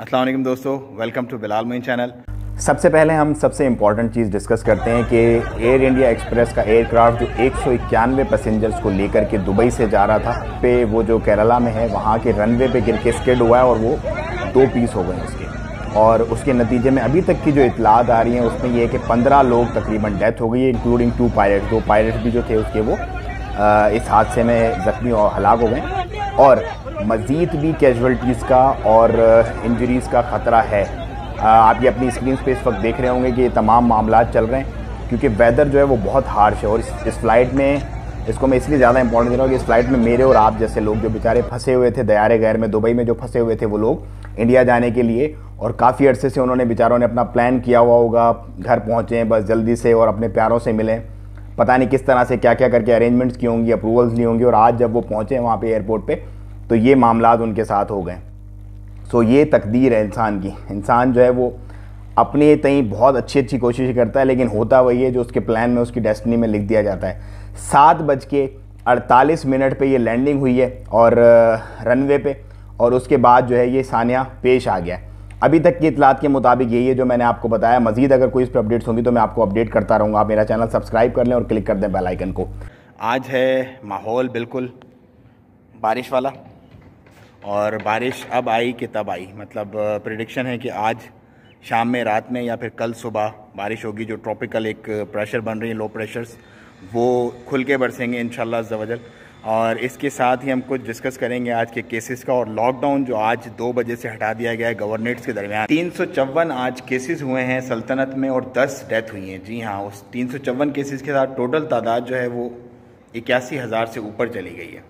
अस्सलाम वालेकुम दोस्तों, welcome to Bilal Moin channel. सबसे पहले हम सबसे इम्पॉर्टेंट चीज़ डिस्कस करते हैं कि एयर इंडिया एक्सप्रेस का एयरक्राफ्ट जो 191 पैसेंजर्स को लेकर के दुबई से जा रहा था पे वो जो केरला में है वहाँ के रनवे पे गिर के स्किड हुआ है और वो 2 पीस हो गए उसके। और उसके नतीजे में अभी तक की जो इतलात आ रही हैं उसमें ये है कि 15 लोग तकरीबन डेथ हो गई है, इंक्लूडिंग 2 पायलट। 2 पायलट भी जो थे उसके वो इस हादसे में ज़ख्मी और हलाक हो गए और मज़ीद भी कैजुअल्टीज़ का और इंजरीज़ का ख़तरा है। आप ये अपनी स्क्रीन पे इस वक्त देख रहे होंगे कि ये तमाम मामला चल रहे हैं क्योंकि वेदर जो है वो बहुत हार्श है। और इस फ्लाइट में इसको मैं इसलिए ज़्यादा इंपॉर्टेंट दे रहा हूँ कि इस फ्लाइट में मेरे और आप जैसे लोग जो बेचारे फंसे हुए थे दयारे गैर में, दुबई में जो फंसे हुए थे वो लोग इंडिया जाने के लिए, और काफ़ी अरसे से उन्होंने बेचारों ने अपना प्लान किया हुआ होगा, घर पहुँचें बस जल्दी से और अपने प्यारों से मिलें, पता नहीं किस तरह से क्या क्या करके अरेंजमेंट्स की होंगी, अप्रूवल्स ली होंगी, और आज जब वो पहुँचे वहाँ पे एयरपोर्ट पे तो ये मामलात उनके साथ हो गए। सो ये तकदीर है इंसान की। इंसान जो है वो अपने तई बहुत अच्छी कोशिश करता है लेकिन होता वही है जो उसके प्लान में, उसकी डेस्टिनी में लिख दिया जाता है। 7:48 पे ये लैंडिंग हुई है और रनवे पे, और उसके बाद जो है ये सानिया पेश आ गया है। अभी तक की इतलात के मुताबिक यही है जो मैंने आपको बताया। मज़ीद अगर कोई इस पर अपडेट्स होंगी तो मैं आपको अपडेट करता रहूँगा। आप मेरा चैनल सब्सक्राइब कर लें और क्लिक कर दें बेल आइकन को। आज है माहौल बिल्कुल बारिश वाला, और बारिश अब आई कि तब आई। मतलब प्रेडिक्शन है कि आज शाम में, रात में या फिर कल सुबह बारिश होगी। जो ट्रॉपिकल एक प्रेशर बन रही है, लो प्रेशर्स, वो खुल के बरसेंगे इंशाल्लाह अज़्ज़ा वजल। और इसके साथ ही हम कुछ डिस्कस करेंगे आज के केसेस का और लॉकडाउन जो आज 2 बजे से हटा दिया गया है गवर्नमेंट्स के दरमियान। 354 आज केसेस हुए हैं सल्तनत में और 10 डेथ हुई हैं। जी हाँ, उस 354 केसेस के साथ टोटल तादाद जो है वो 81,000 से ऊपर चली गई है।